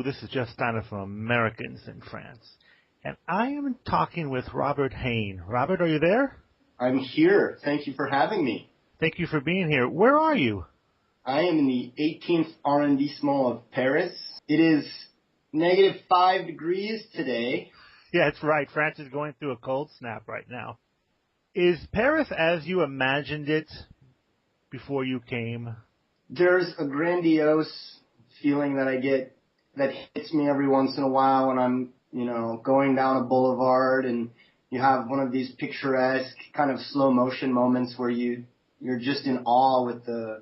This is Jeff Steiner from Americans in France. And I am talking with Robert Hoehn. Robert, are you there? I'm here. Thank you for having me. Thank you for being here. Where are you? I am in the 18th arrondissement of Paris. It is -5 degrees today. Yeah, that's right. France is going through a cold snap right now. Is Paris as you imagined it before you came? There's a grandiose feeling that I get that hits me every once in a while when I'm, going down a boulevard and you have one of these picturesque kind of slow motion moments where you're just in awe with the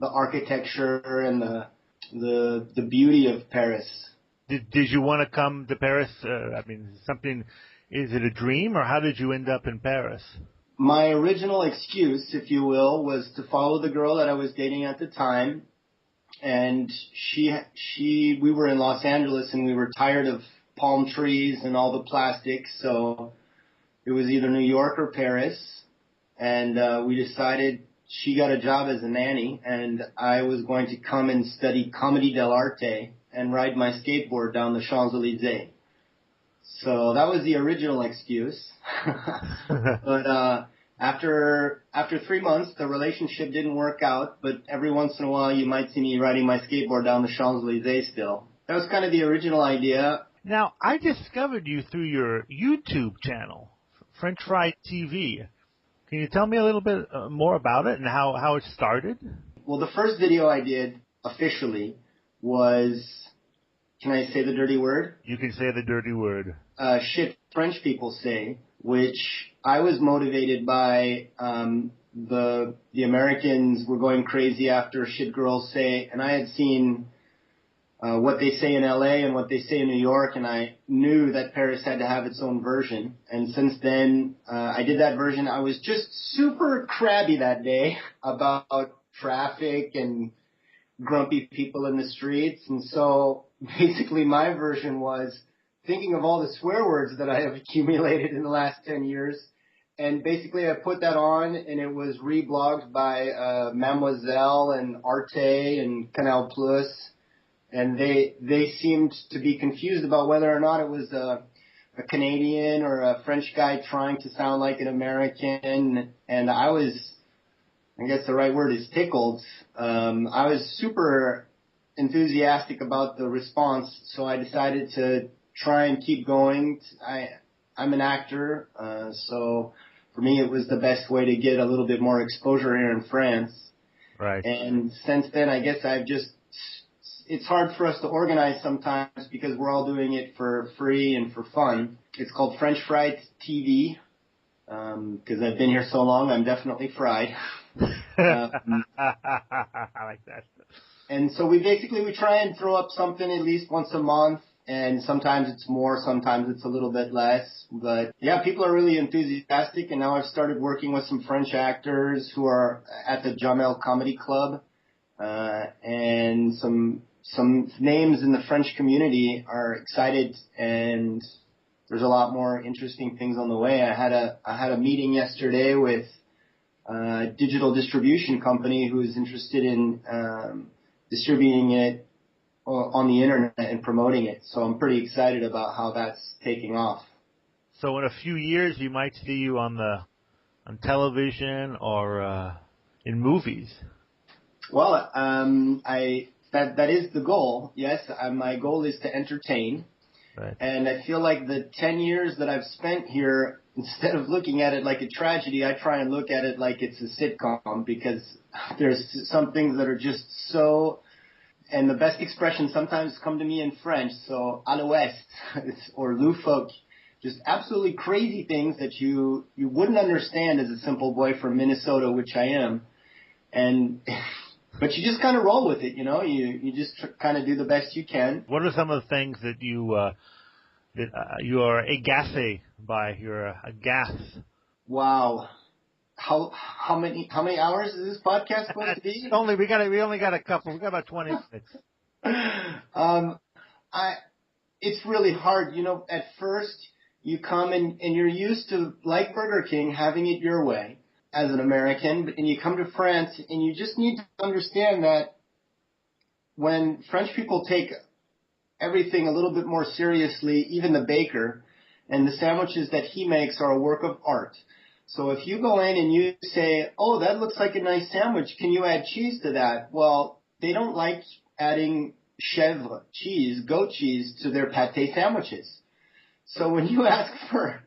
architecture and the beauty of Paris. Did you want to come to Paris? Is it a dream, or how did you end up in Paris? My original excuse, if you will, was to follow the girl that I was dating at the time. And we were in Los Angeles and we were tired of palm trees and all the plastic. So it was either New York or Paris. And we decided she got a job as a nanny and I was going to come and study Comedy dell'arte and ride my skateboard down the Champs-Élysées. So that was the original excuse. But after 3 months, the relationship didn't work out, but every once in a while you might see me riding my skateboard down the Champs-Élysées still. That was kind of the original idea. Now, I discovered you through your YouTube channel, French Fry TV. Can you tell me a little bit more about it and how it started? Well, the first video I did officially was, can I say the dirty word? You can say the dirty word. Shit French people say, which I was motivated by the Americans were going crazy after shit girls say, and I had seen what they say in LA and what they say in New York, and I knew that Paris had to have its own version. And since then, I did that version. I was just super crabby that day about traffic and grumpy people in the streets, and so basically my version was thinking of all the swear words that I have accumulated in the last 10 years. And basically I put that on and it was reblogged by Mademoiselle and Arte and Canal Plus. And they seemed to be confused about whether or not it was a Canadian or a French guy trying to sound like an American. And I was, I guess the right word is tickled. I was super enthusiastic about the response, so I decided to try and keep going. I'm an actor, so for me it was the best way to get a little bit more exposure here in France. Right. And since then, I guess it's hard for us to organize sometimes because we're all doing it for free and for fun. It's called French Fried TV, because I've been here so long, I'm definitely fried. I like that. And so we try and throw up something at least once a month, and sometimes it's more, sometimes it's a little bit less. But yeah, people are really enthusiastic, and now I've started working with some French actors who are at the Jamel Comedy Club, and some names in the French community are excited, and there's a lot more interesting things on the way. I had a meeting yesterday with a digital distribution company who is interested in distributing it on the internet and promoting it. So I'm pretty excited about how that's taking off. So in a few years, you might see you on television or in movies. Well, that is the goal. Yes, my goal is to entertain. Right. And I feel like the 10 years that I've spent here, instead of looking at it like a tragedy, I try and look at it like it's a sitcom, because there's some things that are just so, and the best expressions sometimes come to me in French, so à l'ouest, or loufoque, just absolutely crazy things that you wouldn't understand as a simple boy from Minnesota, which I am. But you just kind of roll with it, you just kind of do the best you can. What are some of the things that you are agacé by? You're aghast. Wow. How many hours is this podcast supposed to be? We only got a couple. We got about 20 minutes. It's really hard. At first you come and you're used to, like Burger King, having it your way as an American, and you come to France and you just need to understand that when French people take everything a little bit more seriously, even the baker. And the sandwiches that he makes are a work of art. So if you go in and you say, oh, that looks like a nice sandwich, can you add cheese to that? Well, they don't like adding chèvre cheese, goat cheese, to their pâté sandwiches. So when you ask for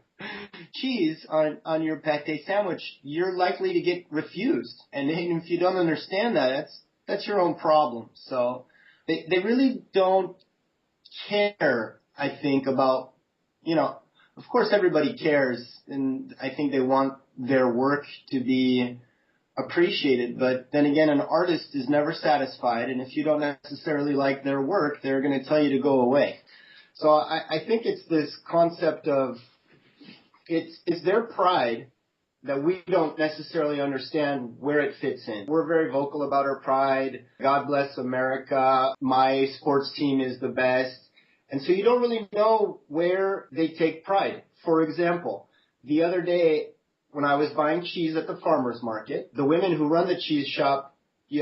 cheese on your pâté sandwich, you're likely to get refused. And if you don't understand that, that's your own problem. So they really don't care, I think, about, of course everybody cares, and I think they want their work to be appreciated, but then again, an artist is never satisfied, and if you don't necessarily like their work, they're going to tell you to go away. So I think it's this concept of it's their pride that we don't necessarily understand where it fits in. We're very vocal about our pride. God bless America. My sports team is the best. And so you don't really know where they take pride. For example, the other day when I was buying cheese at the farmer's market, the women who run the cheese shop,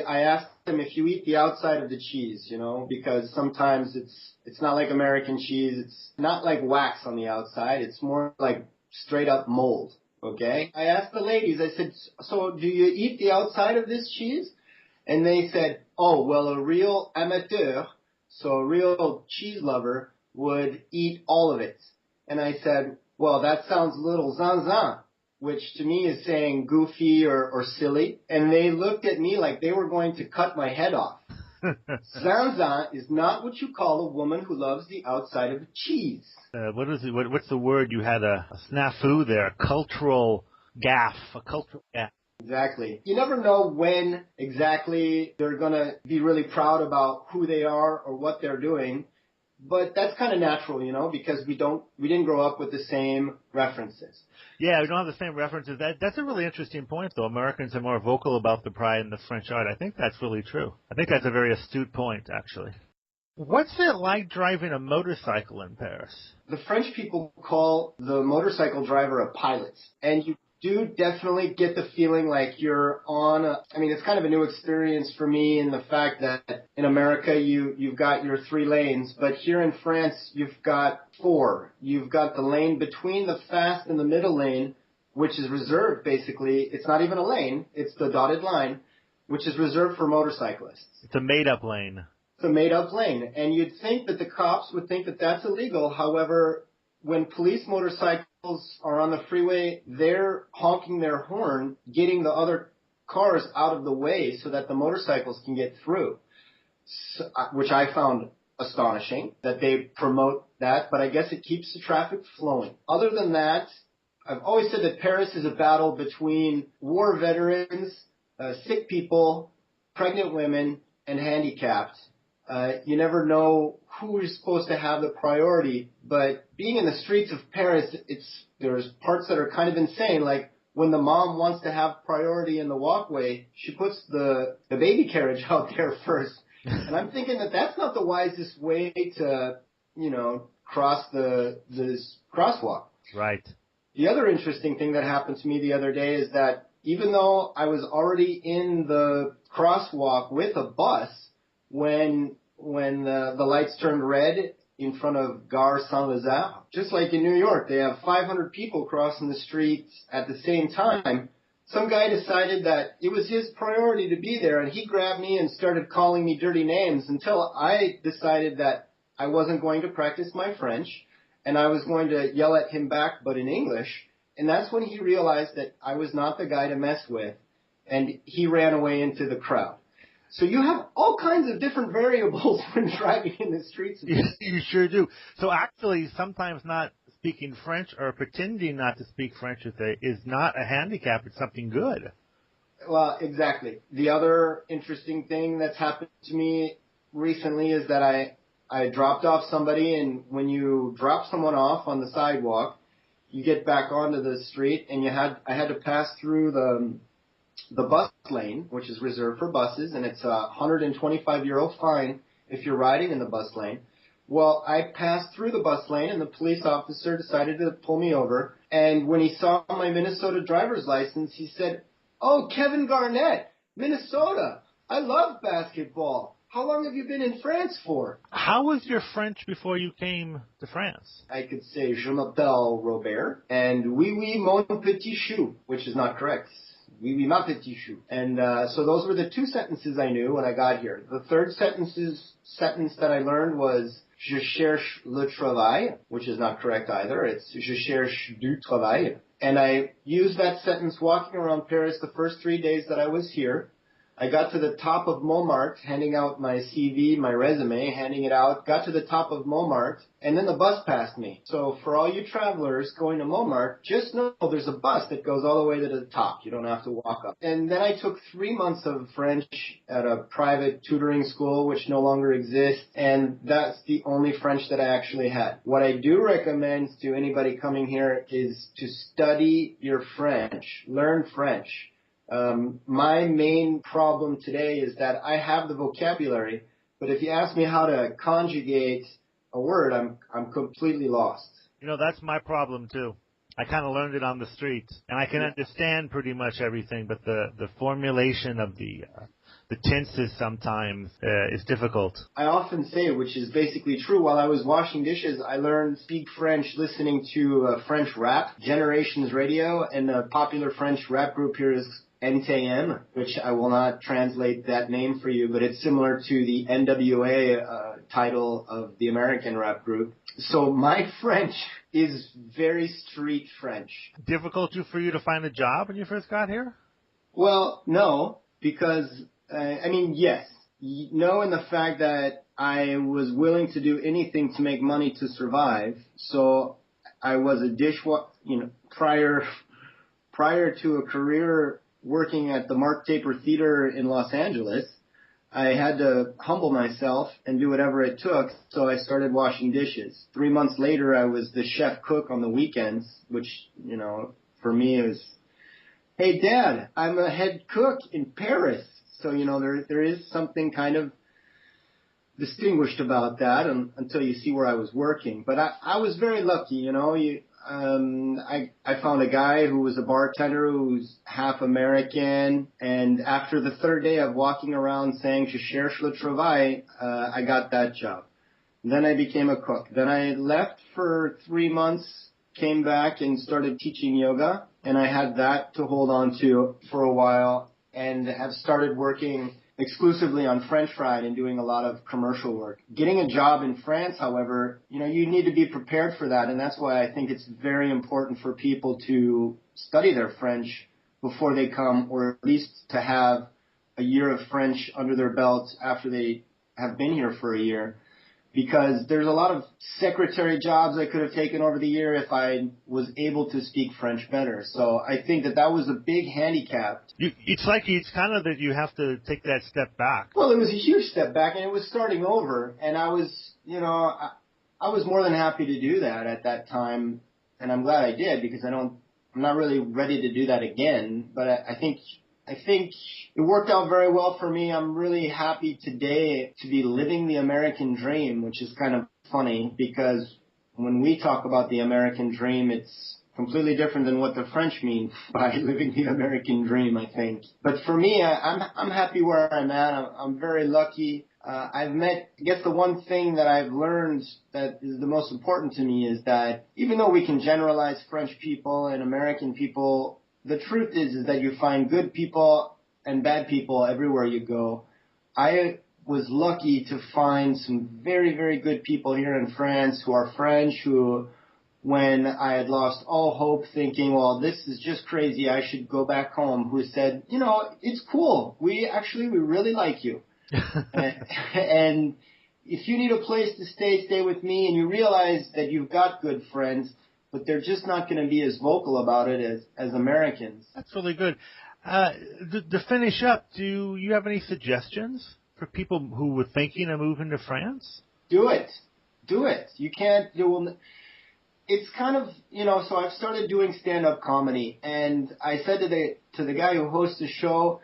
I asked them if you eat the outside of the cheese, because sometimes it's not like American cheese. It's not like wax on the outside. It's more like straight up mold. Okay? I asked the ladies, I said, so do you eat the outside of this cheese? And they said, oh, well, a real amateur, so a real cheese lover, would eat all of it. And I said, well, that sounds a little zan-zan, which to me is saying goofy or silly. And they looked at me like they were going to cut my head off. Zan-zan is not what you call a woman who loves the outside of a cheese. What is it? What's the word? You had a snafu there, a cultural gaffe. Exactly. You never know when exactly they're going to be really proud about who they are or what they're doing. But that's kind of natural, because we didn't grow up with the same references. Yeah, we don't have the same references. That's a really interesting point, though. Americans are more vocal about the pride in the French art. I think that's really true. I think that's a very astute point, actually. What's it like driving a motorcycle in Paris? The French people call the motorcycle driver a pilot. And you do definitely get the feeling like you're on it's kind of a new experience for me in the fact that in America you've got your 3 lanes, but here in France you've got 4. You've got the lane between the fast and the middle lane, which is reserved basically. It's not even a lane, it's the dotted line, which is reserved for motorcyclists. It's a made-up lane. It's a made-up lane, and you'd think that the cops would think that that's illegal. However, when police motorcycles are on the freeway, they're honking their horn, getting the other cars out of the way so that the motorcycles can get through, which I found astonishing that they promote that, but I guess it keeps the traffic flowing. Other than that, I've always said that Paris is a battle between war veterans, sick people, pregnant women, and handicapped. You never know who is supposed to have the priority, but being in the streets of Paris, there's parts that are kind of insane, like when the mom wants to have priority in the walkway, she puts the baby carriage out there first. And I'm thinking that that's not the wisest way to, cross this crosswalk. Right. The other interesting thing that happened to me the other day is that even though I was already in the crosswalk with a bus, when the lights turned red in front of Gare Saint-Lazare, just like in New York, they have 500 people crossing the streets at the same time. Some guy decided that it was his priority to be there, and he grabbed me and started calling me dirty names until I decided that I wasn't going to practice my French, and I was going to yell at him back, but in English. And that's when he realized that I was not the guy to mess with, and he ran away into the crowd. So you have all kinds of different variables when driving in the streets. You sure do. So actually, sometimes not speaking French or pretending not to speak French is not a handicap. It's something good. Well, exactly. The other interesting thing that's happened to me recently is that I dropped off somebody, and when you drop someone off on the sidewalk, you get back onto the street, and I had to pass through the bus lane, which is reserved for buses, and it's a €125 fine if you're riding in the bus lane. Well, I passed through the bus lane, and the police officer decided to pull me over. And when he saw my Minnesota driver's license, he said, "Oh, Kevin Garnett, Minnesota. I love basketball. how long have you been in France for? How was your French before you came to France? I could say, je m'appelle Robert, and oui, oui, mon petit chou, which is not correct. Oui, oui, ma petit chou. And so those were the two sentences I knew when I got here. The third sentence that I learned was, je cherche le travail, which is not correct either. It's je cherche du travail. And I used that sentence walking around Paris the first 3 days that I was here. I got to the top of Montmartre, handing out my CV, my resume, handing it out, got to the top of Montmartre, and then the bus passed me. So for all you travelers going to Montmartre, just know there's a bus that goes all the way to the top. You don't have to walk up. And then I took 3 months of French at a private tutoring school, which no longer exists, and that's the only French that I actually had. What I do recommend to anybody coming here is to study your French, learn French. My main problem today is that I have the vocabulary, but if you ask me how to conjugate a word, I'm completely lost. You know, that's my problem too. I kind of learned it on the street, and I can understand pretty much everything, but the formulation of the tenses sometimes is difficult. I often say, which is basically true, while I was washing dishes, I learned to speak French listening to French rap, Generations Radio, and a popular French rap group here is NTM, which I will not translate that name for you, but it's similar to the NWA title of the American rap group. So my French is very street French. Difficult for you to find a job when you first got here? Well, no, because, yes. No, in the fact that I was willing to do anything to make money to survive. So I was a dishwasher, prior to a career working at the Mark Taper Theater in Los Angeles, I had to humble myself and do whatever it took, so I started washing dishes. 3 months later, I was the chef cook on the weekends, which, for me it was, hey, Dad, I'm a head cook in Paris. So, there is something kind of distinguished about that until you see where I was working. But I was very lucky, I found a guy who was a bartender who's half American, and after the third day of walking around saying je cherche le travail, I got that job. Then I became a cook. Then I left for 3 months, came back and started teaching yoga, and I had that to hold on to for a while, and have started working exclusively on French Fried and doing a lot of commercial work. Getting a job in France, however, you need to be prepared for that, and that's why I think it's very important for people to study their French before they come, or at least to have a year of French under their belt after they have been here for a year. Because there's a lot of secretary jobs I could have taken over the year if I was able to speak French better. So I think that was a big handicap. It's kind of that you have to take that step back. Well, it was a huge step back, and it was starting over. And I was, I was more than happy to do that at that time. And I'm glad I did, because I'm not really ready to do that again. But I think it worked out very well for me. I'm really happy today to be living the American dream, which is kind of funny because when we talk about the American dream, it's completely different than what the French mean by living the American dream, I think. But for me, I'm happy where I'm at. I'm very lucky. I've met, I guess the one thing that I've learned that is the most important to me is that even though we can generalize French people and American people, the truth is that you find good people and bad people everywhere you go. I was lucky to find some very, very good people here in France who are French, who, when I had lost all hope thinking, well, this is just crazy, I should go back home, who said, it's cool. We really like you. And if you need a place to stay with me, and you realize that you've got good friends, but they're just not going to be as vocal about it as Americans. That's really good. To finish up, do you have any suggestions for people who were thinking of moving to France? Do it. You can't. It's kind of, so I've started doing stand-up comedy, and I said to the guy who hosts the show,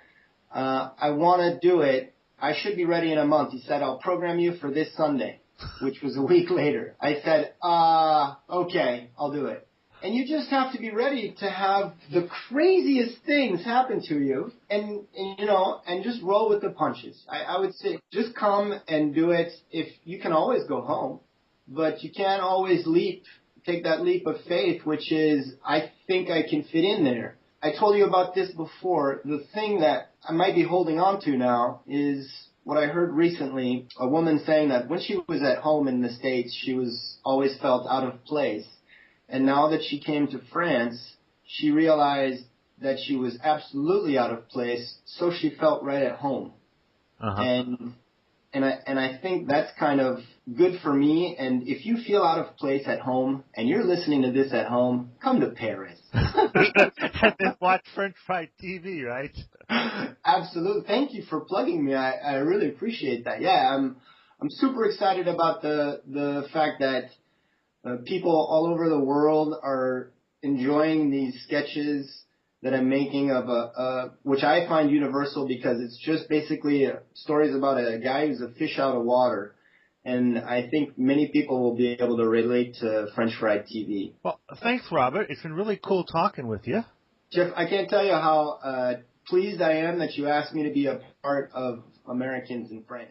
I want to do it. I should be ready in a month. He said, I'll program you for this Sunday, which was a week later. I said, okay, I'll do it. And you just have to be ready to have the craziest things happen to you and just roll with the punches. I would say just come and do it. If you can always go home, but you can't always take that leap of faith, which is, I think I can fit in there. I told you about this before. The thing that I might be holding on to now is what I heard recently, a woman saying that when she was at home in the States, she was always felt out of place. And now that she came to France, she realized that she was absolutely out of place, so she felt right at home. Uh-huh. And I think that's kind of good for me. And if you feel out of place at home and you're listening to this at home, come to Paris. And then watch French Fried TV, right? Absolutely. Thank you for plugging me. I really appreciate that. Yeah, I'm super excited about the fact that people all over the world are enjoying these sketches that I'm making of which I find universal because it's just basically stories about a guy who's a fish out of water. And I think many people will be able to relate to French Fried TV. Well, thanks, Robert. It's been really cool talking with you. Jeff, I can't tell you how pleased I am that you asked me to be a part of Americans in France.